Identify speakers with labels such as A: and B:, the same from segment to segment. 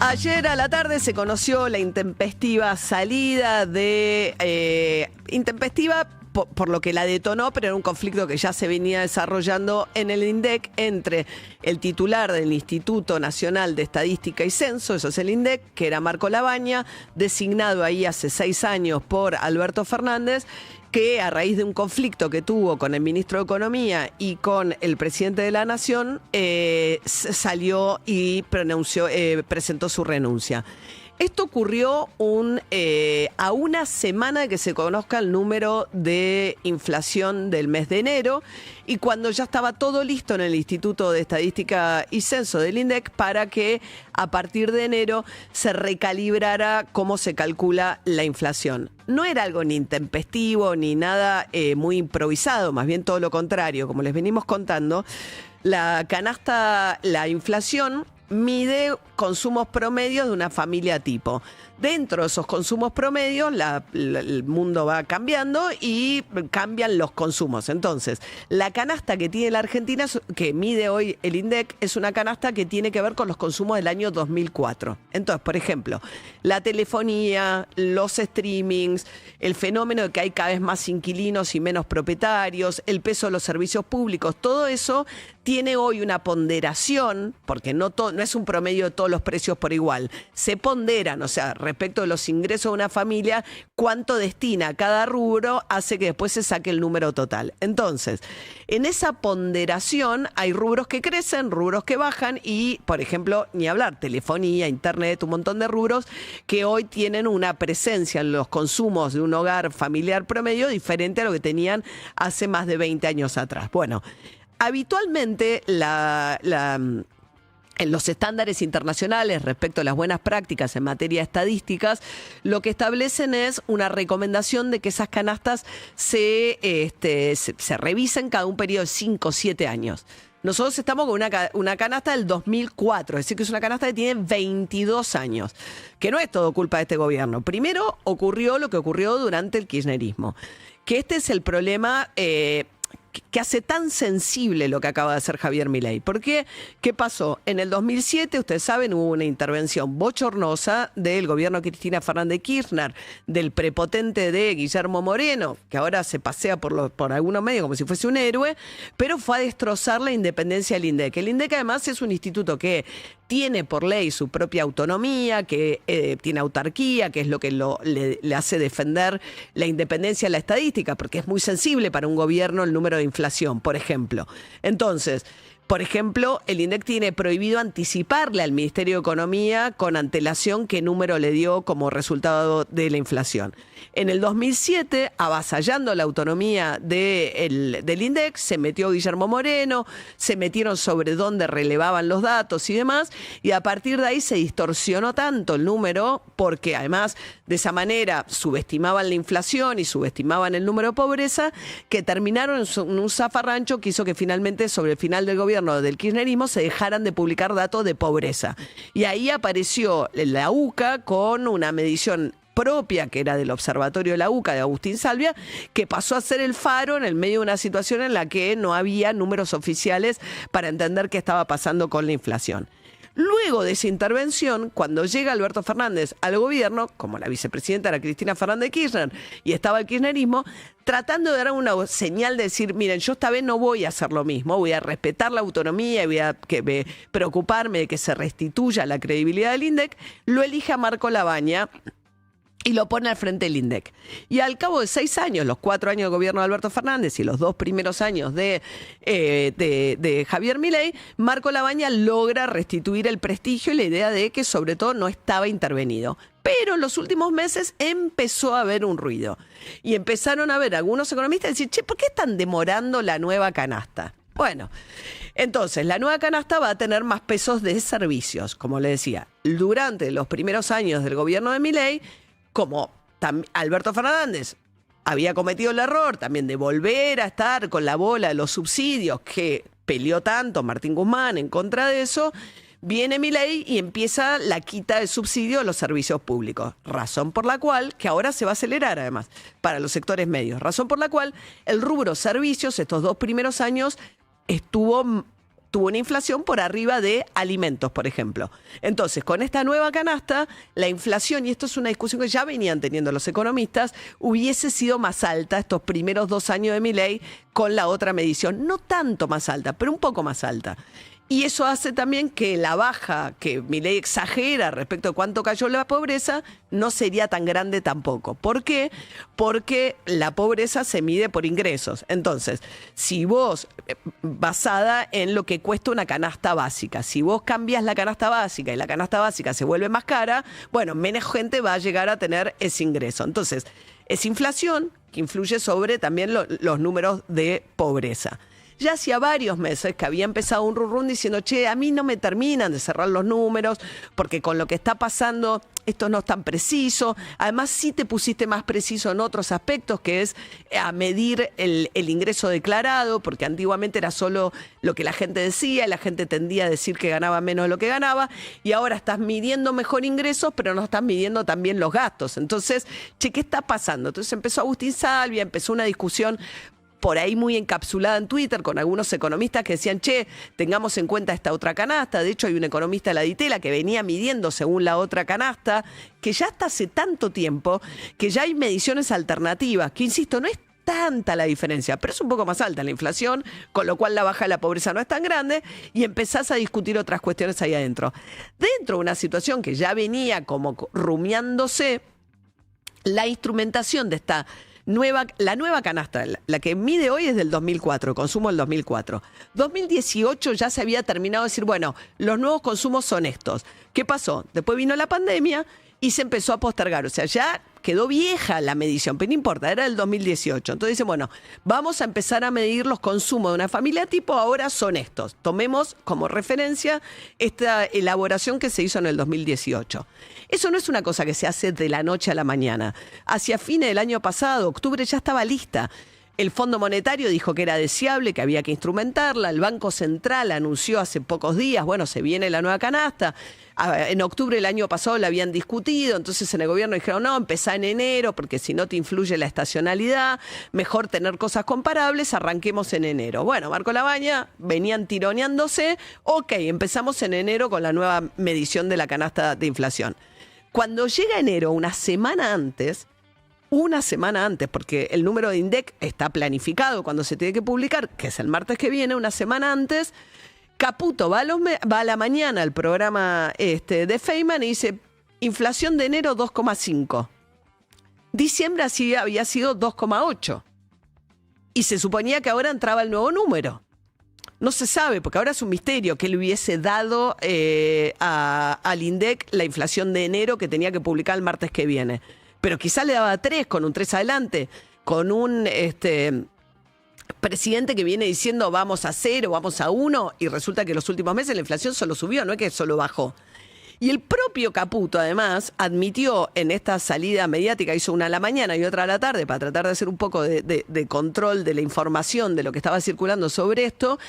A: Ayer a la tarde se conoció la intempestiva salida de... intempestiva por lo que la detonó, pero era un conflicto que ya se venía desarrollando en el INDEC entre el titular del Instituto Nacional de Estadística y Censo, eso es el INDEC, que era Marco Labaña, designado ahí hace 6 años por Alberto Fernández, que a raíz de un conflicto que tuvo con el ministro de Economía y con el presidente de la Nación, salió y presentó su renuncia. Esto ocurrió a una semana de que se conozca el número de inflación del mes de enero y cuando ya estaba todo listo en el Instituto de Estadística y Censo del INDEC para que a partir de enero se recalibrara cómo se calcula la inflación. No era algo ni intempestivo ni nada muy improvisado, más bien todo lo contrario. Como les venimos contando, la inflación mide consumos promedios de una familia tipo. Dentro de esos consumos promedios, el mundo va cambiando y cambian los consumos. Entonces, la canasta que tiene la Argentina, que mide hoy el INDEC, es una canasta que tiene que ver con los consumos del año 2004. Entonces, por ejemplo, la telefonía, los streamings, el fenómeno de que hay cada vez más inquilinos y menos propietarios, el peso de los servicios públicos, todo eso tiene hoy una ponderación, porque no es un promedio de todos los precios por igual. Se ponderan, o sea, respecto de los ingresos de una familia, cuánto destina a cada rubro hace que después se saque el número total. Entonces, en esa ponderación hay rubros que crecen, rubros que bajan y, por ejemplo, ni hablar, telefonía, internet, un montón de rubros que hoy tienen una presencia en los consumos de un hogar familiar promedio diferente a lo que tenían hace más de 20 años atrás. Bueno, habitualmente en los estándares internacionales respecto a las buenas prácticas en materia de estadísticas, lo que establecen es una recomendación de que esas canastas se revisen cada un periodo de 5 o 7 años. Nosotros estamos con una canasta del 2004, es decir, que es una canasta que tiene 22 años, que no es todo culpa de este gobierno. Primero ocurrió lo que ocurrió durante el kirchnerismo, que este es el problema que hace tan sensible lo que acaba de hacer Javier Milei. ¿Por qué? ¿Qué pasó? En el 2007, ustedes saben, hubo una intervención bochornosa del gobierno de Cristina Fernández de Kirchner, del prepotente de Guillermo Moreno, que ahora se pasea por algunos medios como si fuese un héroe, pero fue a destrozar la independencia del INDEC. El INDEC además es un instituto que tiene por ley su propia autonomía, que tiene autarquía, que es lo que le hace defender la independencia de la estadística, porque es muy sensible para un gobierno el número de inflación, por ejemplo. Entonces, por ejemplo, el INDEC tiene prohibido anticiparle al Ministerio de Economía con antelación qué número le dio como resultado de la inflación. En el 2007, avasallando la autonomía del INDEC, se metió Guillermo Moreno, se metieron sobre dónde relevaban los datos y demás, y a partir de ahí se distorsionó tanto el número, porque además de esa manera subestimaban la inflación y subestimaban el número de pobreza, que terminaron en un zafarrancho que hizo que finalmente, sobre el final del gobierno del kirchnerismo, se dejaran de publicar datos de pobreza. Y ahí apareció la UCA con una medición propia, que era del Observatorio de la UCA, de Agustín Salvia, que pasó a ser el faro en el medio de una situación en la que no había números oficiales para entender qué estaba pasando con la inflación. Luego de esa intervención, cuando llega Alberto Fernández al gobierno, como la vicepresidenta era Cristina Fernández de Kirchner y estaba el kirchnerismo, tratando de dar una señal de decir, miren, yo esta vez no voy a hacer lo mismo, voy a respetar la autonomía y voy a preocuparme de que se restituya la credibilidad del INDEC, lo elige a Marco Labaña y lo pone al frente del INDEC. Y al cabo de 6 años, los 4 años de gobierno de Alberto Fernández y los 2 primeros años de Javier Milei, Marco Labaña logra restituir el prestigio y la idea de que sobre todo no estaba intervenido. Pero en los últimos meses empezó a haber un ruido. Y empezaron a ver algunos economistas decir, che, ¿por qué están demorando la nueva canasta? Bueno, entonces la nueva canasta va a tener más pesos de servicios, como le decía. Durante los primeros años del gobierno de Milei, como Alberto Fernández había cometido el error también de volver a estar con la bola de los subsidios que peleó tanto Martín Guzmán en contra de eso, viene Milei y empieza la quita de subsidio a los servicios públicos. Razón por la cual, que ahora se va a acelerar además, para los sectores medios. Razón por la cual el rubro servicios estos 2 primeros años estuvo tuvo una inflación por arriba de alimentos, por ejemplo. Entonces, con esta nueva canasta, la inflación, y esto es una discusión que ya venían teniendo los economistas, hubiese sido más alta estos primeros 2 años de Milei con la otra medición. No tanto más alta, pero un poco más alta. Y eso hace también que la baja que Milei exagera respecto a cuánto cayó la pobreza no sería tan grande tampoco. ¿Por qué? Porque la pobreza se mide por ingresos. Entonces, si vos, basada en lo que cuesta una canasta básica, si vos cambias la canasta básica y la canasta básica se vuelve más cara, bueno, menos gente va a llegar a tener ese ingreso. Entonces, es inflación que influye sobre también los números de pobreza. Ya hacía varios meses que había empezado un run diciendo, che, a mí no me terminan de cerrar los números, porque con lo que está pasando, esto no es tan preciso. Además, sí te pusiste más preciso en otros aspectos, que es a medir el ingreso declarado, porque antiguamente era solo lo que la gente decía, y la gente tendía a decir que ganaba menos de lo que ganaba, y ahora estás midiendo mejor ingresos, pero no estás midiendo también los gastos. Entonces, che, ¿qué está pasando? Entonces empezó Agustín Salvia, empezó una discusión por ahí muy encapsulada en Twitter con algunos economistas que decían, che, tengamos en cuenta esta otra canasta. De hecho, hay un economista de la Ditela que venía midiendo según la otra canasta, que ya hasta hace tanto tiempo que ya hay mediciones alternativas, que insisto, no es tanta la diferencia, pero es un poco más alta la inflación, con lo cual la baja de la pobreza no es tan grande, y empezás a discutir otras cuestiones ahí adentro. Dentro de una situación que ya venía como rumiándose, la instrumentación de esta la nueva canasta, la que mide hoy es del 2004, consumo del 2004. 2018 ya se había terminado de decir, bueno, los nuevos consumos son estos. ¿Qué pasó? Después vino la pandemia y se empezó a postergar. O sea, ya quedó vieja la medición, pero no importa, era del 2018. Entonces dicen, bueno, vamos a empezar a medir los consumos de una familia tipo, ahora son estos. Tomemos como referencia esta elaboración que se hizo en el 2018. Eso no es una cosa que se hace de la noche a la mañana. Hacia fines del año pasado, octubre, ya estaba lista. El Fondo Monetario dijo que era deseable, que había que instrumentarla. El Banco Central anunció hace pocos días, bueno, se viene la nueva canasta. En octubre del año pasado la habían discutido, entonces en el gobierno dijeron, no, empezá en enero, porque si no te influye la estacionalidad, mejor tener cosas comparables, arranquemos en enero. Bueno, Marco Labaña, venían tironeándose, ok, empezamos en enero con la nueva medición de la canasta de inflación. Cuando llega enero, una semana antes, porque el número de INDEC está planificado cuando se tiene que publicar, que es el martes que viene, una semana antes, Caputo va a la mañana al programa de Feynman y dice, inflación de enero 2,5. Diciembre así había sido 2,8. Y se suponía que ahora entraba el nuevo número. No se sabe, porque ahora es un misterio que le hubiese dado al INDEC la inflación de enero que tenía que publicar el martes que viene. Pero quizá le daba 3, con un 3 adelante, con un presidente que viene diciendo vamos a 0, vamos a 1, y resulta que los últimos meses la inflación solo subió, no es que solo bajó. Y el propio Caputo, además, admitió en esta salida mediática, hizo una a la mañana y otra a la tarde, para tratar de hacer un poco de control de la información, de lo que estaba circulando sobre esto,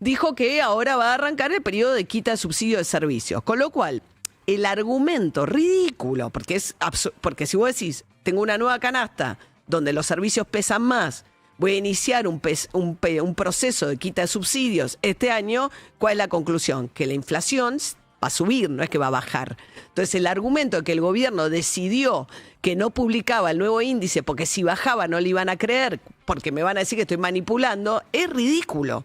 A: dijo que ahora va a arrancar el periodo de quita de subsidio de servicios. Con lo cual, el argumento ridículo, porque si vos decís, tengo una nueva canasta donde los servicios pesan más, voy a iniciar un proceso de quita de subsidios este año, ¿cuál es la conclusión? Que la inflación va a subir, no es que va a bajar. Entonces, el argumento de que el gobierno decidió que no publicaba el nuevo índice porque si bajaba no le iban a creer, porque me van a decir que estoy manipulando, es ridículo.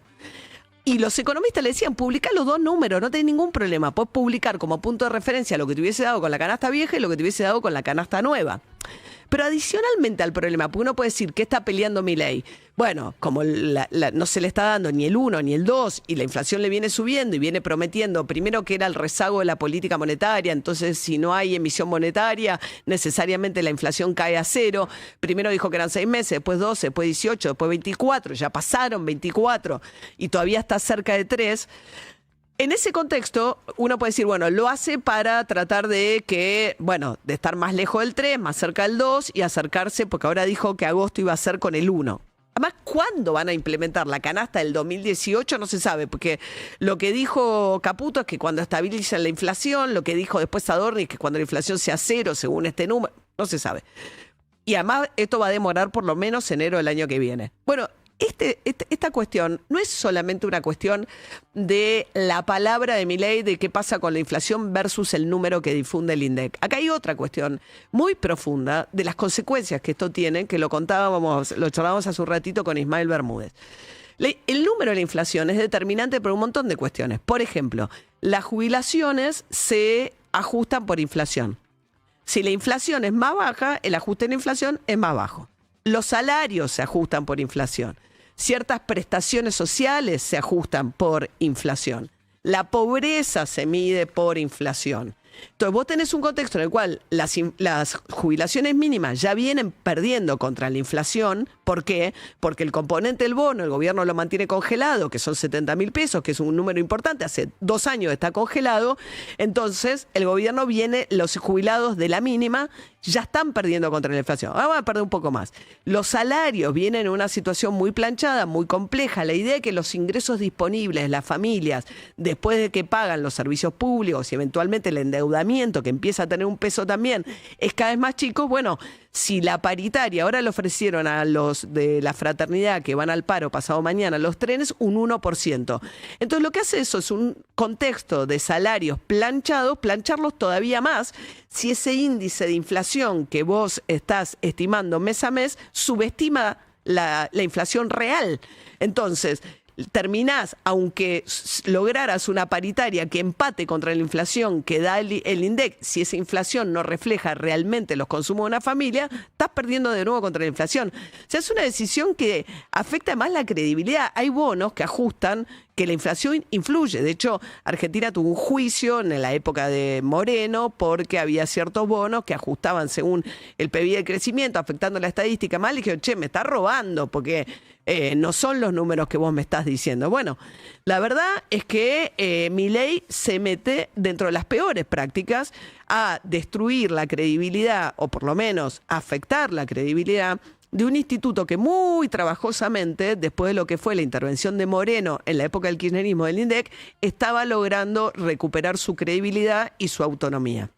A: Y los economistas le decían, publica los dos números, no tenés ningún problema. Puedes publicar como punto de referencia lo que te hubiese dado con la canasta vieja y lo que te hubiese dado con la canasta nueva. Pero adicionalmente al problema, porque uno puede decir, ¿qué está peleando Milei? Bueno, como no se le está dando ni el 1 ni el 2 y la inflación le viene subiendo y viene prometiendo, primero que era el rezago de la política monetaria, entonces si no hay emisión monetaria, necesariamente la inflación cae a 0. Primero dijo que eran 6 meses, después 12, después 18, después 24, ya pasaron 24 y todavía está cerca de 3. En ese contexto, uno puede decir, bueno, lo hace para tratar de estar más lejos del 3, más cerca del 2 y acercarse, porque ahora dijo que agosto iba a ser con el 1. Además, ¿cuándo van a implementar la canasta del 2018? No se sabe, porque lo que dijo Caputo es que cuando estabilizan la inflación, lo que dijo después Adorni es que cuando la inflación sea 0, según este número, no se sabe. Y además, esto va a demorar por lo menos enero del año que viene. Bueno, Esta cuestión no es solamente una cuestión de la palabra de Milei de qué pasa con la inflación versus el número que difunde el INDEC. Acá hay otra cuestión muy profunda de las consecuencias que esto tiene, que lo charlábamos hace un ratito con Ismael Bermúdez. El número de la inflación es determinante por un montón de cuestiones. Por ejemplo, las jubilaciones se ajustan por inflación. Si la inflación es más baja, el ajuste de la inflación es más bajo. Los salarios se ajustan por inflación. Ciertas prestaciones sociales se ajustan por inflación. La pobreza se mide por inflación. Entonces vos tenés un contexto en el cual las jubilaciones mínimas ya vienen perdiendo contra la inflación. ¿Por qué? Porque el componente del bono, el gobierno lo mantiene congelado, que son 70.000 pesos, que es un número importante, hace 2 años está congelado. Entonces el gobierno los jubilados de la mínima ya están perdiendo contra la inflación. Ahora van a perder un poco más. Los salarios vienen en una situación muy planchada, muy compleja. La idea es que los ingresos disponibles, las familias, después de que pagan los servicios públicos y eventualmente el endeudamiento, que empieza a tener un peso también, es cada vez más chico. Bueno, si la paritaria, ahora le ofrecieron a los de la fraternidad que van al paro pasado mañana, los trenes, un 1%. Entonces lo que hace eso es un contexto de salarios planchados, plancharlos todavía más, si ese índice de inflación que vos estás estimando mes a mes subestima la inflación real. Entonces, terminás, aunque lograras una paritaria que empate contra la inflación que da el INDEC, si esa inflación no refleja realmente los consumos de una familia, estás perdiendo de nuevo contra la inflación. O sea, es una decisión que afecta más la credibilidad. Hay bonos que ajustan que la inflación influye. De hecho, Argentina tuvo un juicio en la época de Moreno porque había ciertos bonos que ajustaban según el PBI de crecimiento, afectando la estadística mal, y dijeron, che, me está robando porque no son los números que vos me estás diciendo. Bueno, la verdad es que Milei se mete dentro de las peores prácticas a destruir la credibilidad, o por lo menos afectar la credibilidad de un instituto que muy trabajosamente, después de lo que fue la intervención de Moreno en la época del kirchnerismo del INDEC, estaba logrando recuperar su credibilidad y su autonomía.